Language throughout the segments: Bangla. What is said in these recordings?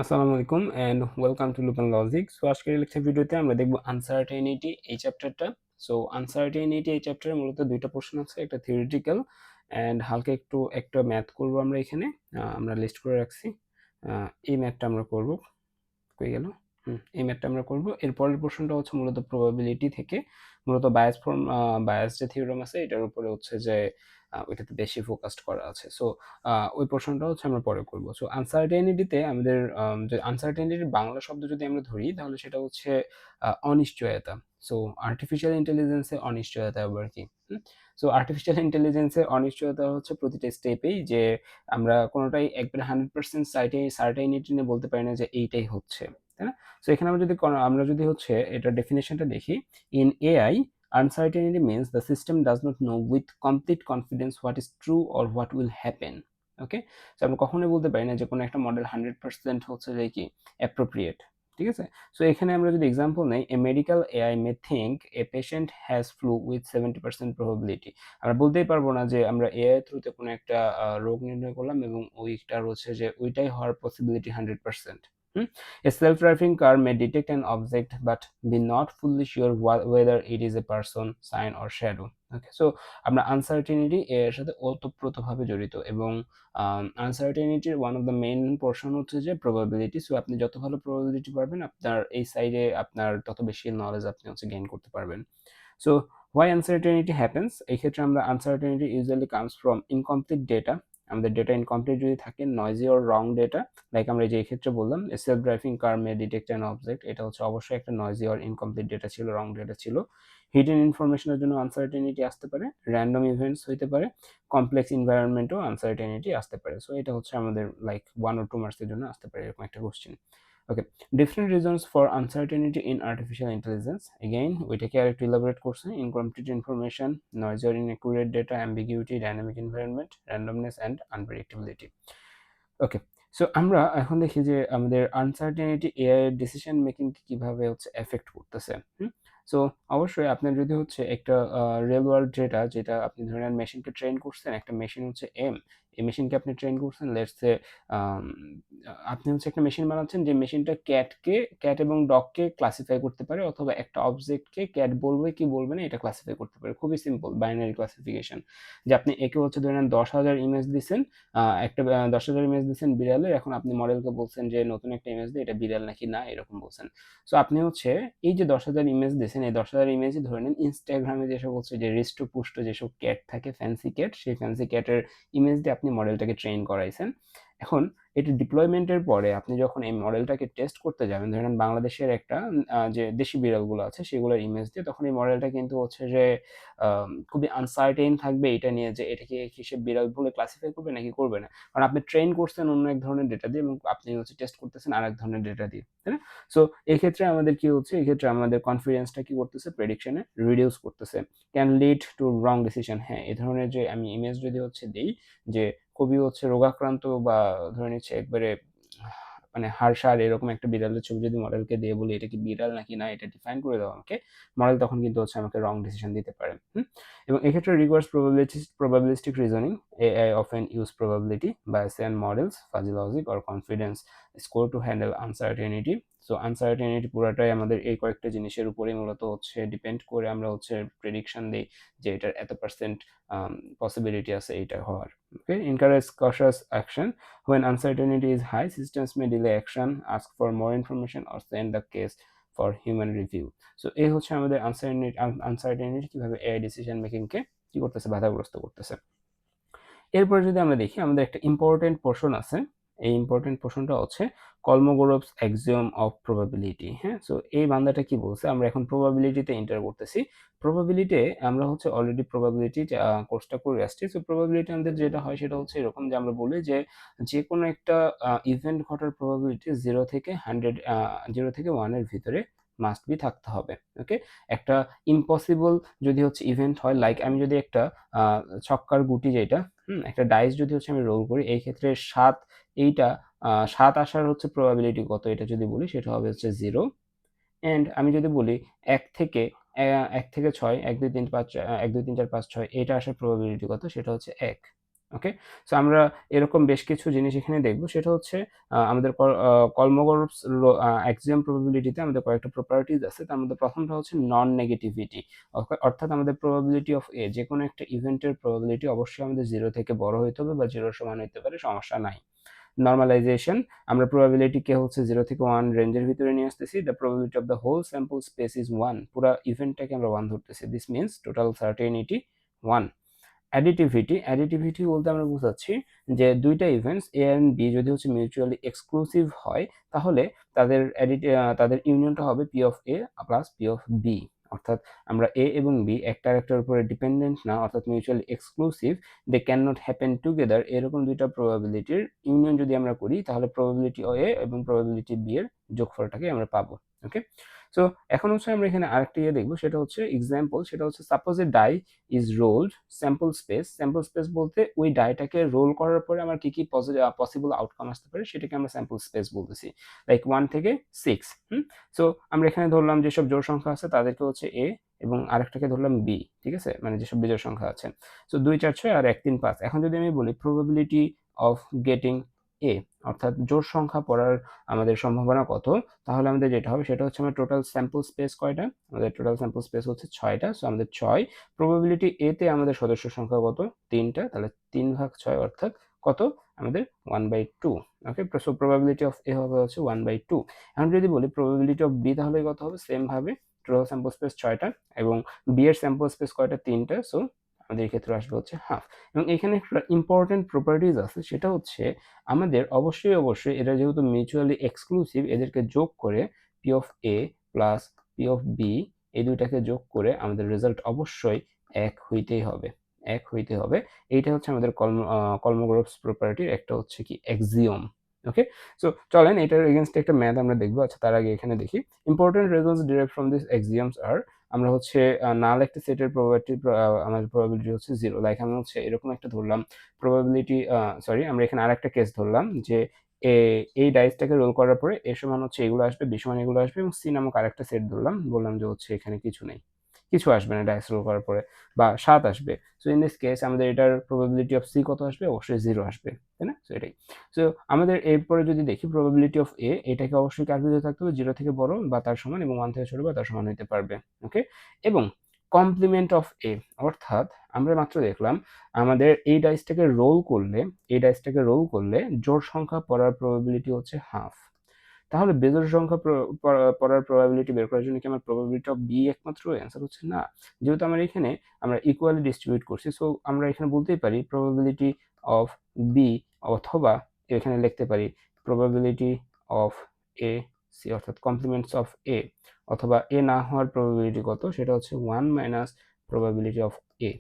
আসসালামু আলাইকুম and welcome to loop and logic. So আজকের লেকচার ভিডিওতে আমরা দেখব আনসার্টেনিটি এই চ্যাপ্টারটা। সো আনসার্টেনিটি এই চ্যাপ্টারে মূলত দুইটা পোর্শন আছে, একটা থিওরিটিক্যাল এন্ড হালকা একটু একটা ম্যাথ করব আমরা এখানে। আমরা লিস্ট করে রাখছি। এই ম্যাথটা আমরা করব। কই গেল? এই ম্যাথটা আমরা করব। এর পরের পোর্শনটা হচ্ছে মূলত প্রবাবিলিটি থেকে, মূলত বায়াস যে থিওরেম আছে এটার উপরে হচ্ছে যে ওইটাতে বেশি ফোকাসড করা আছে। সো ওই পোর্শনটা হচ্ছে আমরা পরে করব। সো আনসার্টেনিটিতে আমাদের যে আনসার্টেনিটির বাংলা শব্দ যদি আমরা ধরি তাহলে সেটা হচ্ছে অনিশ্চয়তা। সো আর্টিফিশিয়াল ইন্টেলিজেন্সে অনিশ্চয়তা আবার কি? সো আর্টিফিশিয়াল ইন্টেলিজেন্সে অনিশ্চয়তা হচ্ছে প্রতিটা স্টেপেই যে আমরা কোনোটাই একবারে 100% সার্টেনিটি নিয়ে বলতে পারি না যে এইটাই হচ্ছে, তাই না? সো এখানে আমরা যদি হচ্ছে এটা ডেফিনেশনটা দেখি, in AI uncertainty means the system does not know with complete confidence what is true or what will happen. ওকে, তো আমরা কখনোই বলতে পারি না যে কোনো একটা মডেল 100% হচ্ছে যে কি অ্যাপ্রোপ্রিয়েট। ঠিক আছে, সো এখানে আমরা যদি এক্সাম্পল নেই, a medical AI may think a patient has flu with 70% probability. আমরা বলতেই পারবো না যে আমরা এআই থ্রুতে কোনো একটা রোগ নির্ণয় করলাম এবং ওইটার হচ্ছে যে ওইটাই হওয়ার possibility 100%। A self-driving car may detect an object but be not fully sure whether it is a person, sign or shadow. Okay, so আমরা আনসার্টেনিটি এর সাথে ওতপ্রোতভাবে জড়িত এবং আনসার্টেনিটির one of the main portion হচ্ছে যে প্রবাবিলিটি। সো আপনি যত ভালো প্রবাবিলিটি পারবেন আপনার এই সাইডে আপনার তত বেশি নলেজ আপনি হচ্ছে গেইন করতে পারবেন। সো হোয়াই আনসার্টেনিটি হ্যাপেন্স, এই ক্ষেত্রে আমরা uncertainty usually comes from incomplete data. আমাদের ডেটা ইনকমপ্লিট যদি থাকে, noisy or wrong data, like আমরা যে এই ক্ষেত্রে বললাম self driving car May detect an object, এটা হচ্ছে অবশ্যই একটা নয়েজি অর ইনকমপ্লিট ডেটা ছিল, রং ডেটা ছিল। হিডেন ইনফরমেশনের জন্য আনসার্টেনিটি আসতে পারে, র্যান্ডম ইভেন্টস হইতে পারে, কমপ্লেক্স এনভায়রনমেন্টও আনসার্টেনিটি আসতে পারে। সো এটা হচ্ছে আমাদের লাইক 1 or 2 মার্কসের জন্য আসতে পারে এরকম একটা question. Okay, different reasons for uncertainty in artificial intelligence. Again, ওইটাকে আরেকটু elaborate করছে, incomplete information, noisy or inaccurate data, ambiguity, dynamic environment, randomness and unpredictability. Okay, so আমরা এখন দেখি যে আমাদের আনসার্টেনিটি এআই এর ডিসিশন মেকিং কে কিভাবে হচ্ছে এফেক্ট করতেছে। সো অবশ্যই আপনার যদি হচ্ছে একটা রিয়েল ওয়ার্ল্ড ডেটা, যেটা আপনি ধরে নেন মেশিনকে ট্রেন করছেন, একটা মেশিন হচ্ছে এম, এই মেশিনকে আপনি ট্রেন করছেন, লেটস সে আপনি হচ্ছে একটা মেশিন বানাচ্ছেন যে মেশিনটা ক্যাট এবং ডগকে ক্লাসিফাই করতে পারে, অথবা একটা অবজেক্টকে ক্যাট বলবে কি বলবে না এটা ক্লাসিফাই করতে পারে। খুবই সিম্পল বাইনারি ক্লাসিফিকেশন, যে আপনি একে হচ্ছে ধরে নেন 10,000 ইমেজ দিচ্ছেন, একটা 10,000 ইমেজ দিচ্ছেন বিড়ালের, এখন আপনি মডেলকে বলছেন যে নতুন একটা ইমেজ দিয়ে এটা বিড়াল নাকি না এরকম বলছেন। সো আপনি হচ্ছে এই যে 10,000 ইমেজ দিয়েছেন, এই 10,000 ইমেজই ধরে নিন ইনস্টাগ্রামে যেসব হচ্ছে যে হৃষ্টপুষ্ট যেসব ক্যাট থাকে, ফ্যান্সি ক্যাট, সেই ফ্যান্সি ক্যাটের ইমেজ দিয়ে আপনি মডেলটাকে ট্রেন করাইছেন। এখন এটি ডিপ্লয়মেন্টের পরে আপনি যখন এই মডেলটাকে টেস্ট করতে যাবেন, ধরেন বাংলাদেশের একটা যে দেশি বিড়ালগুলো আছে সেগুলোর ইমেজ দিয়ে, তখন এই মডেলটা কিন্তু হচ্ছে যে খুবই আনসার্টেইন থাকবে এটা নিয়ে যে এটাকে কি সে বিড়াল বলে ক্লাসিফাই করবে নাকি করবে না। কারণ আপনি ট্রেন করছেন অন্য এক ধরনের ডেটা দিয়ে এবং আপনি হচ্ছে টেস্ট করতেছেন আরেক ধরনের ডেটা দিয়ে, তাই না? সো এই ক্ষেত্রে আমাদের কি হচ্ছে, এই ক্ষেত্রে আমাদের কনফিডেন্সটা কি করতেছে, প্রেডিকশনে রিডিউস করতেছে। Can lead to wrong decision. হ্যাঁ, এই ধরনের যে আমি ইমেজ যদি হচ্ছে দেই যে খুবই হচ্ছে রোগাক্রান্ত বা ধরে নিচ্ছে একবারে মানে হাড়-সাড় এরকম একটা বিড়ালের ছবি যদি মডেলকে দিয়ে বলি এটা কি বিড়াল নাকি না এটা ডিফাইন করে দাও আমাকে, মডেল তখন কিন্তু হচ্ছে আমাকে রং ডিসিশন দিতে পারে। এবং এক্ষেত্রে requires probabilistic reasoning. AI often use probability, Bayesian models, fuzzy logic or confidence score to handle uncertainty. So uncertainty পুরাটাই আমাদের এই কয়েকটা জিনিসের উপরেই মূলত হচ্ছে ডিপেন্ড করে আমরা হচ্ছে প্রেডিকশন দিই যে এটার এত পার্সেন্ট পসিবিলিটি আছে এইটা হওয়ার। ওকে, encourage cautious action. When uncertainty is high, systems may delay action, ask for more information or send the case for human review. So এই হচ্ছে আমাদের আনসার্টেনিটি কিভাবে এআই ডিসিশন মেকিং কে কি করতেছে, বাধাগ্রস্ত করতেছে। এরপরে যদি আমরা দেখি আমাদের একটা ইম্পর্টেন্ট পোর্শন আছে, এই ইম্পর্টেন্ট পোর্শনটা হচ্ছে কলমোগোরভস অ্যাক্সিওম অফ প্রবাবিলিটি। হ্যাঁ, সো এই বান্দাটা কি বলছে, আমরা এখন প্রবাবিলিটিতে এন্টার করতেছি। প্রবাবিলিটি আমরা হচ্ছে অলরেডি প্রবাবিলিটি কোর্সটা করে আসছি। সো প্রবাবিলিটি আমাদের যেটা হয় সেটা হচ্ছে এরকম যে আমরা বলি যে যে কোনো একটা ইভেন্ট ঘটার প্রবাবিলিটি 0 থেকে 1 এর ভিতরে মাস্ট বি থাকতে হবে। ওকে, একটা ইম্পসিবল যদি হচ্ছে ইভেন্ট হয়, লাইক আমি যদি একটা ছক্কার গুটি যেটা, একটা ডাইস যদি হচ্ছে আমি রোল করি, এই ক্ষেত্রে 7, এইটা 7 আসার হচ্ছে প্রবাবিলিটি কত এটা যদি বলি সেটা হবে হচ্ছে 0। এন্ড আমি যদি বলি 1 থেকে 1 থেকে 6, 1 2 3 5 1 2 3 4 5 6 এটা আসার প্রবাবিলিটি কত সেটা হচ্ছে 1। ওকে, সো আমরা এরকম বেশ কিছু জিনিস এখানে দেখব। সেটা হচ্ছে আমাদের কলমোগরফস অ্যাক্সিওম প্রবাবিলিটিতে আমাদের কয়েকটা প্রপার্টিজ আছে। তার মধ্যে প্রথমটা হচ্ছে নন নেগেটিভিটি, অর্থাৎ আমাদের প্রবাবিলিটি অফ এ, যে কোনো একটা ইভেন্টের প্রবাবিলিটি অবশ্যই আমাদের 0 থেকে বড় হইতে হবে বা 0 সমান হইতে পারে, সমস্যা নাই। নর্মালাইজেশন, আমরা প্রবাবিলিটিকে হচ্ছে 0 থেকে 1 রেঞ্জের ভিতরে নিয়ে আসতেছি। The probability of the whole sample space is 1, পুরো ইভেন্টটাকে আমরা 1 ধরতেছি। This means total certainty 1। Additivity বলতে আমরা বোঝাচ্ছি যে দুইটা ইভেন্টস এ এন্ড বি যদি হচ্ছে মিউচুয়ালি এক্সক্লুসিভ হয়, তাহলে তাদের ইউনিয়নটা হবে P of A plus P of B. অর্থাৎ আমরা এ এবং বি একটা আরেকটার উপরে ডিপেন্ডেন্ট না, অর্থাৎ mutually exclusive, they can not happen together, এরকম দুইটা প্রবাবিলিটির ইউনিয়ন যদি আমরা করি, তাহলে প্রবাবিলিটি এ এবং প্রবাবিলিটি বি এর যোগফলটাকে আমরা পাবো। ওকে, সো এখন হচ্ছে আমরা এখানে আরেকটা দেখবো, সেটা হচ্ছে এক্সাম্পল। সেটা হচ্ছে suppose a die is rolled, sample space বলতে ওই ডাইটাকে রোল করার পরে আমার কি কি পসিবল আউটকাম আসতে পারে সেটাকে আমরা স্যাম্পল স্পেস বলতেছি, লাইক 1 থেকে 6। সো আমরা এখানে ধরলাম যেসব জোড় সংখ্যা আছে তাদেরকে হচ্ছে এ, এবং আরেকটাকে ধরলাম বি, ঠিক আছে, মানে যেসব বিজোড় সংখ্যা আছে। সো 2 4 6 আর 1 3 5। এখন যদি আমি বলি প্রবাবিলিটি অফ গেটিং এ, অর্থাৎ জোড় সংখ্যা পড়ার আমাদের সম্ভাবনা কত, তাহলে আমাদের যেটা হবে সেটা হচ্ছে আমার টোটাল স্যাম্পল স্পেস কয়টা, আমাদের টোটাল স্যাম্পল স্পেস হচ্ছে 6টা। সো আমাদের 6 প্রবাবিলিটি এ তে আমাদের সদস্য সংখ্যা কত, 3টা, তাহলে 3/6 অর্থাৎ কত আমাদের 1/2। ওকে, সো প্রবাবিলিটি অফ এ হবে হচ্ছে 1/2। এখন যদি বলি প্রবাবিলিটি অফ বি, তাহলে কত হবে, সেম ভাবে টোটাল স্যাম্পল স্পেস 6টা এবং বি এর স্যাম্পল স্পেস কয়টা, 3টা। সো আমাদের ক্ষেত্রে আসবে হচ্ছে হাফ। এবং এখানে একটা ইম্পর্টেন্ট প্রপার্টিজ আছে, সেটা হচ্ছে আমাদের অবশ্যই এরা যেহেতু মিউচুয়ালি এক্সক্লুসিভ, এদেরকে যোগ করে P of A plus P of B, এই দুইটাকে যোগ করে আমাদের রেজাল্ট অবশ্যই এক হইতেই হবে, এক হইতে হবে। এইটা হচ্ছে আমাদের কলমোগ্রাফস প্রপার্টির একটা হচ্ছে কি এক্সিওম। ওকে, সো চলেন এটার এগেইনস্টে একটা ম্যাথ আমরা দেখবো। আচ্ছা, তার আগে এখানে দেখি important results derived from this axioms আর, আমরা হচ্ছে নাল একটা সেটের প্রবাবিলিটি, আমাদের প্রবাবিলিটি হচ্ছে 0। লাইক আমি হচ্ছে এরকম একটা ধরলাম প্রবাবিলিটি, সরি, আমরা এখানে আরেকটা কেস ধরলাম যে এই ডাইসটাকে রোল করার পরে এ সমান হচ্ছে এগুলো আসবে, বি সমান এগুলো আসবে, এবং সি নামক আরেকটা সেট ধরলাম, বললাম যে হচ্ছে এখানে কিছু নেই, কিছু আসবে না ডাইস রোল করার পরে, বা 7 আসবে। সো ইন দিস কেস আমাদের এটার প্রবাবিলিটি অফ সি কত আসবে, অবশ্যই 0 আসবে, তাই না? সো এটাই। সো আমাদের এরপরে যদি দেখি প্রবাবিলিটি অফ এ, এটাকে অবশ্যই কার ভিতরে থাকতে হবে, 0 থেকে বড় বা তার সমান, এবং 1 থেকে ছোট বা তার সমান হতে পারবে। ওকে, এবং কমপ্লিমেন্ট অফ এ, অর্থাৎ আমরা মাত্র দেখলাম আমাদের এই ডাইসটাকে রোল করলে জোড় সংখ্যা পড়ার প্রবাবিলিটি হচ্ছে হাফ। তাহলে বেজোড় সংখ্যা পড়ার প্রবাবিলিটি বের করার জন্য কি আমার প্রবাবিলিটি অফ বি একমাত্র অ্যান্সার হচ্ছে না? যেহেতু আমরা এখানে ইকুয়ালি ডিস্ট্রিবিউট করছি, সো আমরা এখানে বলতেই পারি প্রবাবিলিটি অফ বি, অথবা এখানে লিখতে পারি প্রবাবিলিটি অফ এ সি, অর্থাৎ কমপ্লিমেন্টস অফ এ, অথবা এ না হওয়ার প্রবাবিলিটি কত, সেটা হচ্ছে 1 minus probability of A.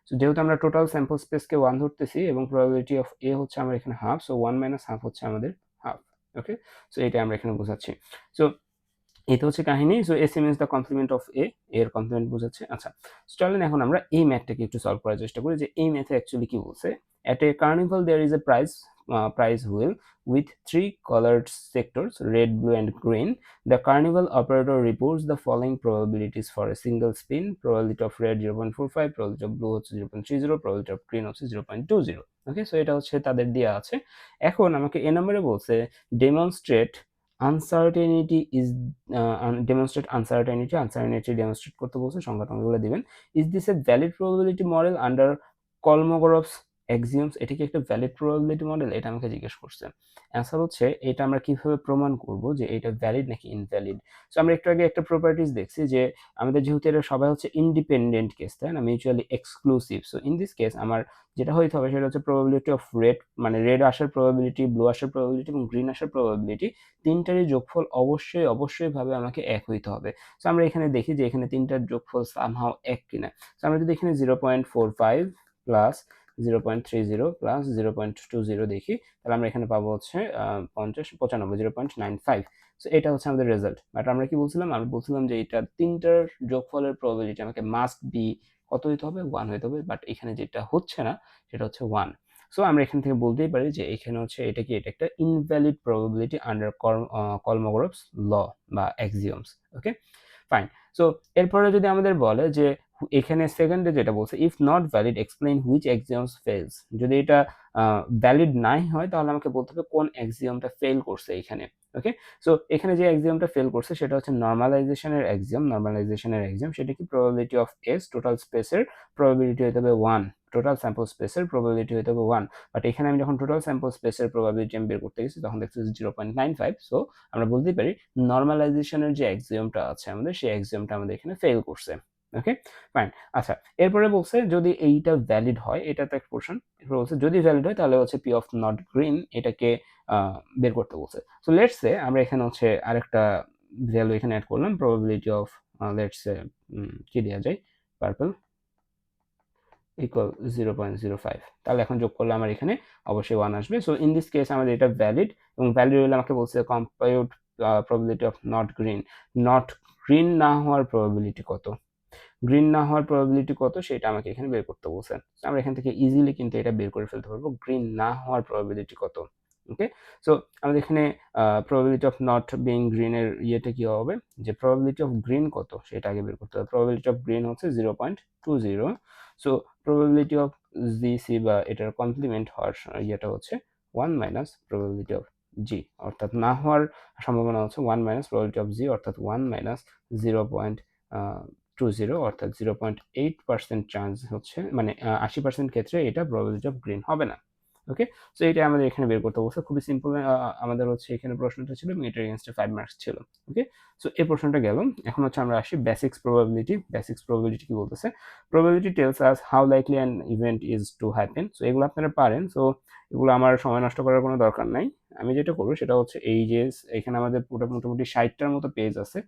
So যেহেতু আমরা টোটাল স্যাম্পল স্পেসকে 1 ধরতেছি এবং প্রবাবিলিটি অফ এ হচ্ছে আমরা এখানে হাফ, সো 1 মাইনাস হাফ হচ্ছে আমাদের হাফ। ওকে, সো এটা আমরা এখানে বোঝাচ্ছি। সো এটা হচ্ছে কাহিনী। So S M is the complement of A, এর কমপ্লিমেন্ট বোঝাচ্ছে। আচ্ছা, চলেন এখন আমরা এই ম্যাথটাকে একটু সলভ করার চেষ্টা করি যে এই ম্যাথে অ্যাকচুয়ালি কি বলছে। At a carnival there is a prize wheel with 3 colored sectors, red, blue and green. The carnival operator reports the following probabilities for a single spin. Probability of red 0.45, probability of blue হচ্ছে 0.30, probability of green হচ্ছে 0.20। ওকে, সো এটা হচ্ছে তাদের দেয়া আছে। এখন আমাকে এ নম্বরে বলছে demonstrate uncertainty is, demonstrate uncertainty demonstrate করতে বলছে, সংখ্যা টঙ্কাগুলো দিবেন। Is this a valid probability model under Kolmogorov's axioms? এটা কি একটা ভ্যালিড প্রবাবিলিটি মডেল, এটা আমাকে জিজ্ঞেস করছে। অ্যান্সার হচ্ছে এটা আমরা কিভাবে প্রমাণ করব যে এটা ভ্যালিড নাকি ইনভ্যালিড। সো আমরা একটু আগে একটা প্রপার্টিজ দেখছি যে আমাদের যেহেতু এটা সবাই হচ্ছে ইন্ডিপেন্ডেন্ট কেস, তাই না, mutually exclusive. So in this case আমার যেটা হইতে হবে সেটা হচ্ছে প্রবাবিলিটি অফ রেড, মানে রেড আসার প্রবাবিলিটি, ব্লু আসার প্রবাবিলিটি এবং গ্রিন আসার প্রবাবিলিটি, তিনটারই যোগফল অবশ্যই ভাবে আমাকে এক হইতে হবে। সো আমরা এখানে দেখি যে এখানে তিনটার যোগফল সামহাও এক কিনা। সো আমরা যদি এখানে 0.45 প্লাস 0.30 প্লাস 0.20 দেখি, তাহলে আমরা এখানে পাবো হচ্ছে 95 0.95। সো এটা হচ্ছে আমাদের রেজাল্ট। বাট আমরা কি বলছিলাম, আমরা বলছিলাম যে এটা তিনটার যোগফলের প্রবাবিলিটি আমাকে মাস্ট বি কত হইতে হবে, 1 হইতে হবে। বাট এখানে যেটা হচ্ছে না সেটা হচ্ছে 1। সো আমরা এখান থেকে বলতেই পারি যে এখানে হচ্ছে এটা কি, এটা একটা ইনভ্যালিড প্রবাবিলিটি আন্ডার কলমোগরফস ল বা অ্যাক্সিওমস। ওকে, ফাইন। সো এরপরে যদি আমাদের বলে যে এখানে সেকেন্ডে যেটা বলছে if not valid explain which axioms fails, যদি এটা ভ্যালিড নাই হয় তাহলে আমাকে বলতে হবে কোন এক্সিওমটা ফেল করছে এখানে। ওকে, সো এখানে যে এক্সিওমটা ফেল করছে সেটা হচ্ছে নরমালাইজেশনের এক্সিওম, সেটা কি প্রবাবিলিটি অফ এস টোটাল স্পেসের প্রবাবিলিটি হতে হবে 1, টোটাল স্যাম্পল স্পেসের প্রবাবিলিটি হতে হবে 1, বাট এখানে আমি যখন টোটাল স্যাম্পল স্পেসের প্রবাবিলিটি আমি বের করতে গেছি তখন দেখছি 0.95, সো আমরা বলতেই পারি নরমালাইজেশনের যে এক্সিওমটা আছে আমাদের সেই এক্সিওমটা আমাদের এখানে ফেল করছে। ওকে, ফাইন। আচ্ছা, এরপরে বলছে যদি এইটা ভ্যালিড হয়, এটা তো একটা পোর্শন, এরপরে বলছে যদি ভ্যালিড হয় তাহলে হচ্ছে পি অফ নট গ্রিন এটাকে বের করতে বলছে। সো লেটস সে আমরা এখানে হচ্ছে আরেকটা ভ্যালু এখানে অ্যাড করলাম, প্রবাবিলিটি অফ লেটস সে কি দেওয়া যায়, পার্পল ইকুয়াল 0.05, তাহলে এখন যোগ করলে আমার এখানে অবশ্যই 1 আসবে। সো ইন দিস কেস আমাদের এটা ভ্যালিড, এবং ভ্যালিড হলে আমাকে বলছে compound probability of not green না হওয়ার প্রবাবিলিটি কত, গ্রিন না হওয়ার প্রবাবিলিটি কত সেটা আমাকে এখানে বের করতে বলছে। আমরা এখান থেকে ইজিলি কিন্তু এটা বের করে ফেলতে পারবো, গ্রিন না হওয়ার প্রবাবিলিটি কত। ওকে, সো আমাদের এখানে প্রবাবিলিটি অফ নট বিং গ্রিনের ইয়েটা কি হবে, যে প্রবাবিলিটি অফ গ্রিন কত সেটা আগে বের করতে হবে। প্রবাবিলিটি অফ গ্রিন হচ্ছে 0.20, সো প্রবাবিলিটি অফ জিসি বা এটার কমপ্লিমেন্ট হওয়ার ইয়েটা হচ্ছে 1 মাইনাস প্রবাবিলিটি অফ জি, অর্থাৎ না হওয়ার সম্ভাবনা হচ্ছে 1 মাইনাস প্রবাবিলিটি অফ জি, অর্থাৎ 1 মাইনাস 0.20, অর্থাৎ 0.8% চান্স হচ্ছে, মানে 80% ক্ষেত্রে এটা প্রবাবিলিটি অফ গ্রিন হবে না। ওকে, সো এটা আমাদের এখানে বের করতে বলছে, খুবই সিম্পল। আমাদের হচ্ছে এখানে প্রশ্নটা ছিল এবং এটার এগেইনস্টে 5 মার্কস ছিল। ওকে, সো এই প্রশ্নটা গেল। এখন হচ্ছে আমরা আসি বেসিক্স প্রবাবিলিটি কি বলতেছে, probability tells us how likely an event is to happen. So এগুলো আপনারা পারেন, সো এগুলো আমার সময় নষ্ট করার কোনো দরকার নাই। আমি যেটা করবো সেটা হচ্ছে এই যে এখানে আমাদের পুরো মোটামুটি 60টার মতো পেজ আছে,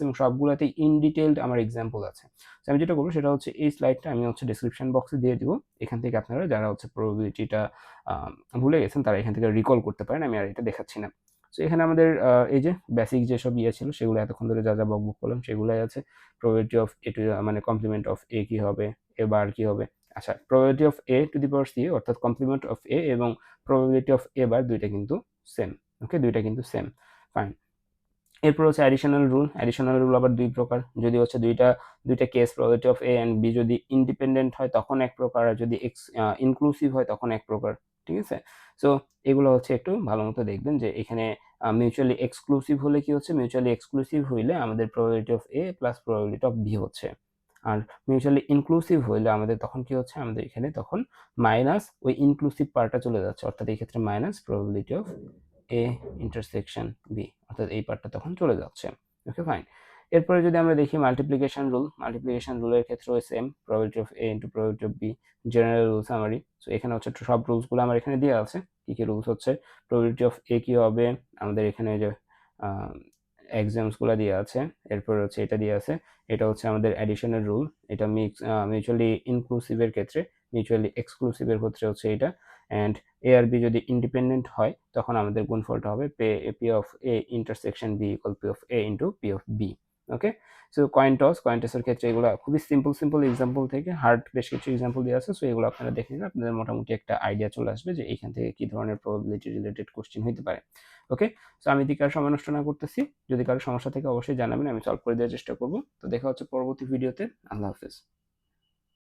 এবং সবগুলোতে ইন ডিটেইলড আমার এক্সাম্পল আছে। তো আমি যেটা করবো সেটা হচ্ছে এই স্লাইডটা আমি হচ্ছে ডেসক্রিপশন বক্সে দিয়ে দিব, এখান থেকে আপনারা যারা হচ্ছে প্রবাবিলিটিটা ভুলে গেছেন তারা এখান থেকে রিকল করতে পারেন, আমি আর এটা দেখাচ্ছি না। সো এখানে আমাদের এই যে বেসিক যেসব ইয়ে ছিল সেগুলো এতক্ষণ ধরে যা যা বকবক করলাম সেগুলোই আছে। প্রবাবিলিটি অফ এ টু মানে কমপ্লিমেন্ট অফ এ কি হবে, এ বার কি হবে। আচ্ছা, probability of A to the power C অর্থাৎ কমপ্লিমেন্ট অফ এ এবং প্রবাবিলিটি অফ এ বার দুইটা কিন্তু সেম। ওকে, দুইটা কিন্তু সেম, ফাইন। এরপর হচ্ছে অ্যাডিশনাল রুল আবার দুই প্রকার, যদি হচ্ছে দুইটা case probability of A and B যদি ইন্ডিপেন্ডেন্ট হয় তখন এক প্রকার, আর যদি ইনক্লুসিভ হয় তখন এক প্রকার। ঠিক আছে, সো এগুলো হচ্ছে একটু ভালো মতো দেখবেন যে এখানে মিউচুয়ালি এক্সক্লুসিভ হলে কি হচ্ছে, মিউচুয়ালি এক্সক্লুসিভ হইলে আমাদের probability of A plus probability of B হচ্ছে, আর মিউচুয়ালি ইনক্লুসিভ হইলে আমাদের তখন কি হচ্ছে, আমাদের এখানে তখন মাইনাস ওই ইনক্লুসিভ পার্টটা চলে যাচ্ছে, অর্থাৎ এই ক্ষেত্রে minus probability of A intersection B, অর্থাৎ এই পার্টটা তখন চলে যাচ্ছে। Okay, fine. এরপরে যদি আমরা দেখি মাল্টিপ্লিকেশন রুলের ক্ষেত্রেও same, probability of A into probability of B, general rule summary. So এখানে হচ্ছে সব রুলসগুলো আমার এখানে দেওয়া আছে, কি কি রুলস হচ্ছে, প্রবাবিলিটি অফ এ কি হবে, আমাদের এখানে যে এক্সামসগুলো দেওয়া আছে, এরপর হচ্ছে এটা দেওয়া আছে, এটা হচ্ছে আমাদের অ্যাডিশনের রুল, এটা মিউচুয়ালি ইনক্লুসিভের ক্ষেত্রে, মিউচুয়ালি এক্সক্লুসিভের ক্ষেত্রে হচ্ছে এটা, অ্যান্ড এ আর বি যদি ইন্ডিপেন্ডেন্ট হয় তখন আমাদের গুণফলটা হবে P of A intersection B equal P of A into P of B. Okay, so coin টসের ক্ষেত্রে এগুলো খুবই সিম্পল এক্সাম্পল থেকে হার্ড বেশ কিছু এক্সাম্পল দেওয়া আছে, সো এগুলো আপনারা দেখে নিলে আপনাদের মোটামুটি একটা আইডিয়া চলে আসবে যে এখান থেকে কি ধরনের প্রবাবিলিটি রিলেটেড কোশ্চেন হতে পারে। ওকে, সো আমি এদিকে আর সময় নষ্ট না করতেছি, যদি কারো সমস্যা থেকে অবশ্যই জানাবেন, আমি সলভ করে দেওয়ার চেষ্টা করবো। তো দেখা হচ্ছে পরবর্তী ভিডিওতে। আল্লাহ হাফেজ।